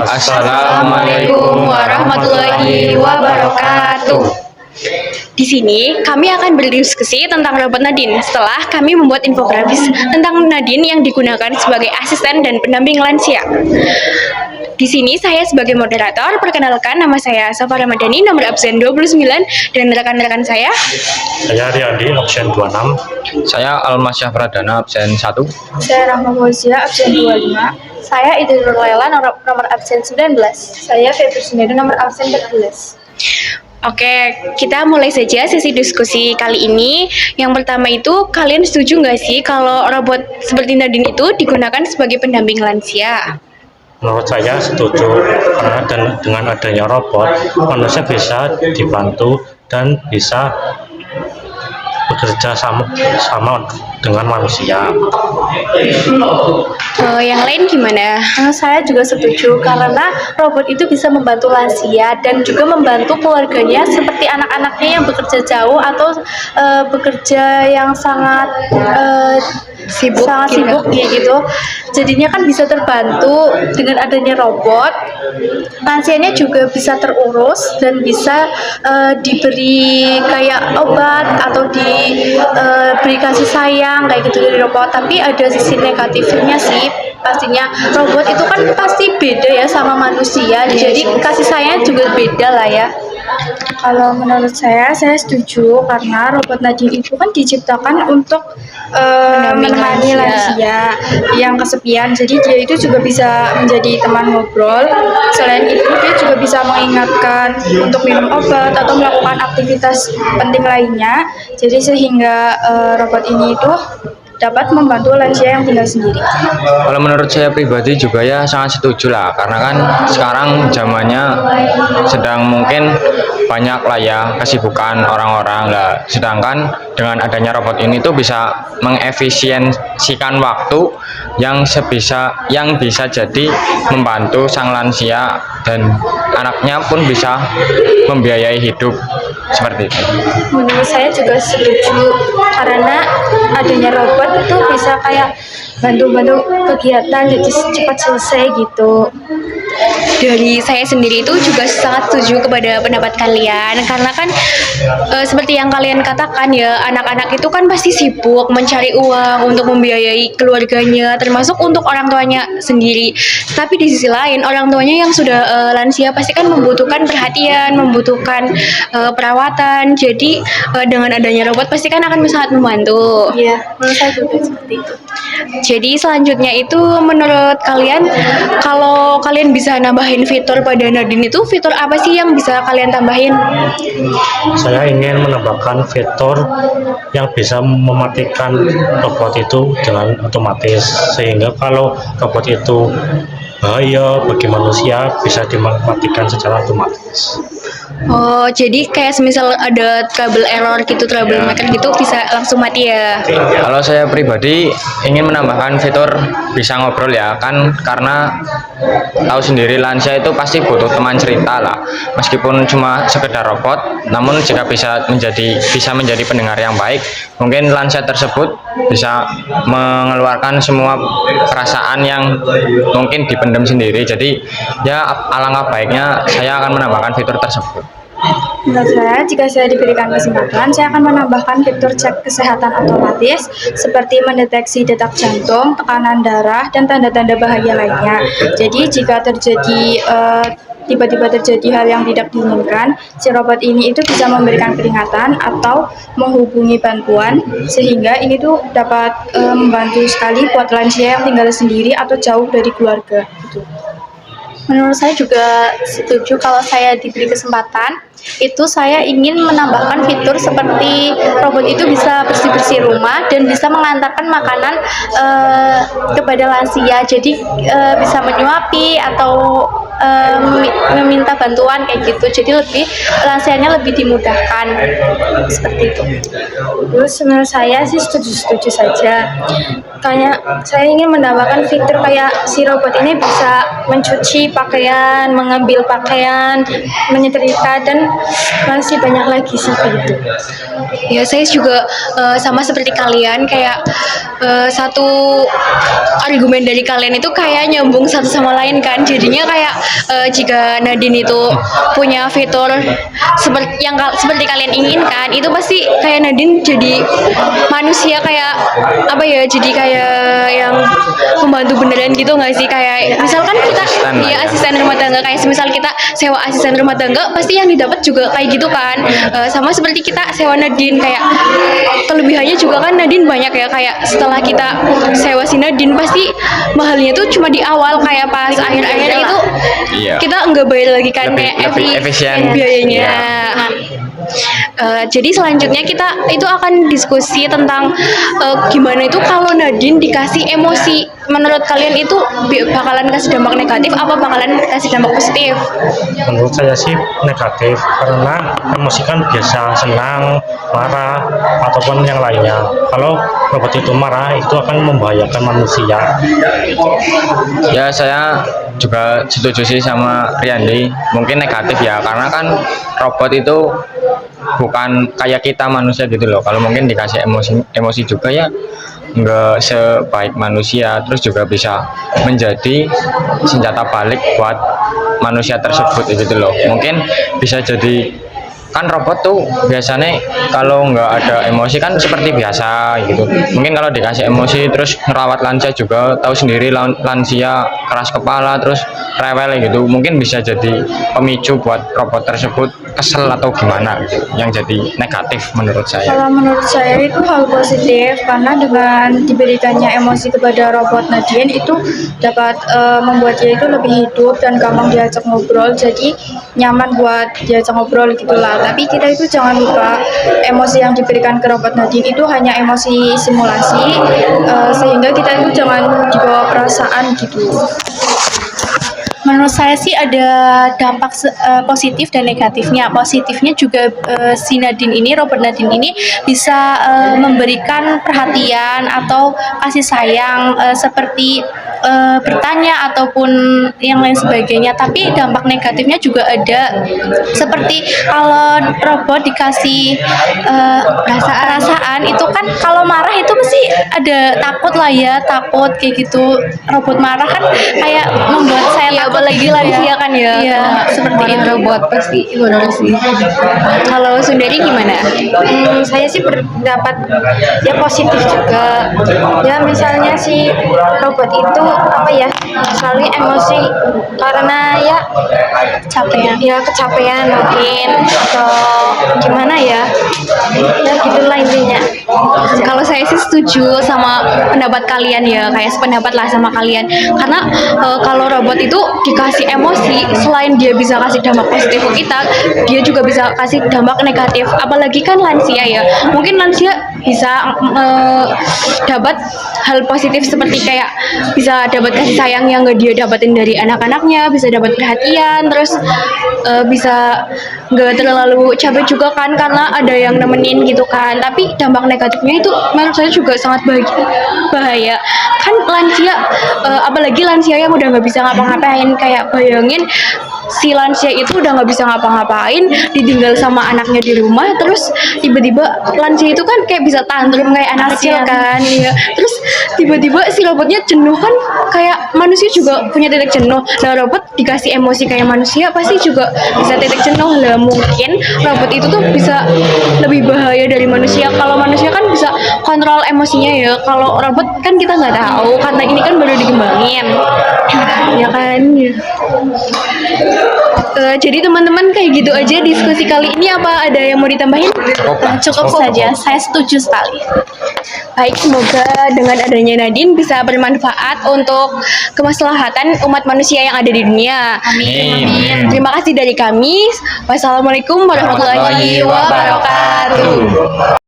Assalamualaikum warahmatullahi wabarakatuh. Di sini kami akan berdiskusi tentang robot Nadine setelah kami membuat infografis tentang Nadine yang digunakan sebagai asisten dan pendamping lansia. Di sini saya sebagai moderator, perkenalkan nama saya Safa Ramadhani, nomor absen 29, dan rekan-rekan saya. Saya Riyandi, absen 26. Saya Almasyah Pradana, absen 1. Saya Rahma Fauzia, absen 25. Saya Idul Lela, nomor absen 19. Saya Febri Sunedi, nomor absen 14. Oke, kita mulai saja sesi diskusi kali ini. Yang pertama itu, kalian setuju nggak sih kalau robot seperti Nadine itu digunakan sebagai pendamping lansia? Menurut saya setuju, karena dengan adanya robot, manusia bisa dibantu dan bisa bekerja sama dengan manusia. Yang lain gimana? Saya juga setuju karena robot itu bisa membantu lansia dan juga membantu keluarganya seperti anak-anaknya yang bekerja jauh atau bekerja yang sangat sibuk gitu. Jadinya kan bisa terbantu dengan adanya robot. Lansianya juga bisa terurus dan bisa diberi kayak obat atau diberi kasih sayang kayak gitu dari robot. Tapi ada sisi negatifnya sih. Pastinya robot itu kan pasti beda ya sama manusia. Jadi kasih sayangnya juga beda lah ya. Kalau menurut saya setuju karena robot Nadine itu kan diciptakan untuk menemani lansia yang kesepian. Jadi dia itu juga bisa menjadi teman ngobrol. Selain itu dia juga bisa mengingatkan untuk minum obat atau melakukan aktivitas penting lainnya. Jadi sehingga robot ini itu dapat membantu lansia yang tinggal sendiri. Kalau menurut saya pribadi juga ya sangat setuju lah, karena kan sekarang zamannya sedang mungkin banyak lah ya kesibukan orang-orang lah. Sedangkan dengan adanya robot ini tuh bisa mengefisiensikan waktu yang bisa jadi membantu sang lansia dan anaknya pun bisa membiayai hidup seperti itu. Menurut saya juga setuju karena adanya robot itu bisa kayak bantu-bantu kegiatan jadi cepat selesai gitu. Dari saya sendiri itu juga sangat setuju kepada pendapat kalian karena kan seperti yang kalian katakan ya, anak-anak itu kan pasti sibuk mencari uang untuk membiayai keluarganya, termasuk untuk orang tuanya sendiri. Tapi di sisi lain, orang tuanya yang sudah lansia pasti kan membutuhkan perhatian, membutuhkan perawatan. Jadi dengan adanya robot pasti kan akan sangat membantu. Iya, menurut saya juga seperti itu. Jadi selanjutnya itu menurut kalian, kalau kalian bisa nambahin fitur pada Nadine itu, fitur apa sih yang bisa kalian tambahin? Saya ingin menambahkan fitur yang bisa mematikan robot itu dengan otomatis, sehingga kalau robot itu bahaya bagi manusia bisa dimatikan secara otomatis. Oh, jadi kayak semisal ada trouble error gitu, troublemaker gitu bisa langsung mati ya? Kalau saya pribadi ingin menambahkan fitur bisa ngobrol ya, kan karena tahu sendiri lansia itu pasti butuh teman cerita lah. Meskipun cuma sekedar robot, namun jika bisa menjadi pendengar yang baik, mungkin lansia tersebut bisa mengeluarkan semua perasaan yang mungkin dipendam sendiri. Jadi ya alangkah baiknya saya akan menambahkan fitur tersebut. Menurut saya, jika saya diberikan kesempatan, saya akan menambahkan fitur cek kesehatan otomatis seperti mendeteksi detak jantung, tekanan darah, dan tanda-tanda bahaya lainnya. Jadi jika tiba-tiba terjadi hal yang tidak diinginkan, si robot ini itu bisa memberikan peringatan atau menghubungi bantuan, sehingga ini tuh dapat membantu sekali buat lansia yang tinggal sendiri atau jauh dari keluarga. Gitu. Menurut saya juga setuju kalau saya diberi kesempatan, itu saya ingin menambahkan fitur seperti robot itu bisa bersih-bersih rumah dan bisa mengantarkan makanan kepada lansia. Jadi bisa menyuapi atau meminta bantuan kayak gitu. Jadi lansianya lebih dimudahkan seperti itu. Terus menurut saya sih setuju saja. Kayak saya ingin menambahkan fitur kayak si robot ini bisa mencuci pakaian, mengambil pakaian, menyetrika, dan masih banyak lagi sih gitu. Ya, saya juga sama seperti kalian, kayak satu argumen dari kalian itu kayak nyambung satu sama lain kan. Jadinya kayak jika Nadine itu punya fitur seperti kalian inginkan, itu pasti kayak Nadine jadi manusia kayak apa ya? Jadi kayak yang membantu beneran gitu nggak sih? Kayak misalkan kita asisten rumah tangga, kayak semisal kita sewa asisten rumah tangga, pasti yang didapat juga kayak gitu kan. Sama seperti kita sewa Nadine, kayak kelebihannya juga kan Nadine banyak ya, kayak setelah kita sewa si Nadine pasti mahalnya tuh cuma di awal, kayak pas akhir-akhir itu Iya. kita nggak bayar lagi kan, Lebih- kayak lebih efisien. biayanya. Iya. Jadi selanjutnya kita itu akan diskusi tentang gimana itu kalau Nadine dikasih emosi. Menurut kalian itu bakalan kasih dampak negatif apa bakalan kasih dampak positif? Menurut saya sih negatif, karena emosi kan biasa senang, marah, ataupun yang lainnya. Kalau robot itu marah, itu akan membahayakan manusia. Ya, saya juga setuju sih sama Riyandi. Mungkin negatif ya, karena kan robot itu bukan kayak kita manusia gitu loh. Kalau mungkin dikasih emosi juga ya nggak sebaik manusia, terus juga bisa menjadi senjata balik buat manusia tersebut gitu loh. Mungkin bisa jadi, kan robot tuh biasanya kalau nggak ada emosi kan seperti biasa gitu. Mungkin kalau dikasih emosi terus ngerawat lansia juga, tahu sendiri lansia keras kepala terus rewel gitu, mungkin bisa jadi pemicu buat robot tersebut kesel atau gimana gitu, yang jadi negatif menurut saya. Kalau menurut saya itu hal positif, karena dengan diberikannya emosi kepada robot Nadine itu dapat membuat dia itu lebih hidup dan gampang diajak ngobrol, jadi nyaman buat diajak ngobrol gitulah. Tapi kita itu jangan lupa emosi yang diberikan ke robot Nadine itu hanya emosi simulasi, sehingga kita itu jangan dibawa perasaan gitu. Menurut saya sih ada dampak positif dan negatifnya. Positifnya juga si Nadine ini, robot Nadine ini bisa memberikan perhatian atau kasih sayang, seperti bertanya ataupun yang lain sebagainya. Tapi dampak negatifnya juga ada, seperti kalau robot dikasih perasaan itu kan kalau marah itu mesti ada takut lah ya, takut kayak gitu. Robot marah kan kayak membuat saya Ya, takut apalagi gitu lansia kan ya. Iya, seperti itu. Robot pasti benar sih. Kalau Sundari gimana? Saya sih berpendapat ya positif juga. Ya misalnya si robot itu apa ya, selalu emosi karena ya kecapean mungkin, atau gimana ya gitulah intinya. Kalau saya sih setuju sama pendapat kalian ya, kayak sependapat lah sama kalian. Karena kalau robot itu dikasih emosi, selain dia bisa kasih dampak positif ke kita, dia juga bisa kasih dampak negatif. Apalagi kan lansia ya, mungkin lansia bisa dapat hal positif seperti kayak bisa dapat kasih sayang yang gak dia dapatin dari anak-anaknya, bisa dapat perhatian, terus bisa gak terlalu capek juga kan karena ada yang nemenin gitu kan. Tapi dampak negatifnya itu menurut saya juga sangat bahaya kan. Lansia apalagi lansia yang udah nggak bisa ngapa-ngapain, kayak bayangin si lansia itu udah nggak bisa ngapa-ngapain, ditinggal sama anaknya di rumah, terus tiba-tiba lansia itu kan kayak bisa tantrum kayak anak kecil kan ya. Terus tiba-tiba si robotnya jenuh kan, kayak manusia juga punya titik jenuh. Nah, robot dikasih emosi kayak manusia pasti juga bisa titik jenuh lah. Mungkin robot itu tuh bisa lebih bahaya dari manusia. Kalau manusia kan bisa kontrol emosinya ya, kalau robot kan kita nggak tahu karena ini kan baru dikembangin ya kan. Jadi teman-teman kayak gitu aja diskusi kali ini. Apa ada yang mau ditambahin? Cukup saja, saya setuju sekali. Baik, semoga dengan adanya Nadine bisa bermanfaat untuk kemaslahatan umat manusia yang ada di dunia. Amin. Terima kasih dari kami. Wassalamualaikum warahmatullahi wabarakatuh.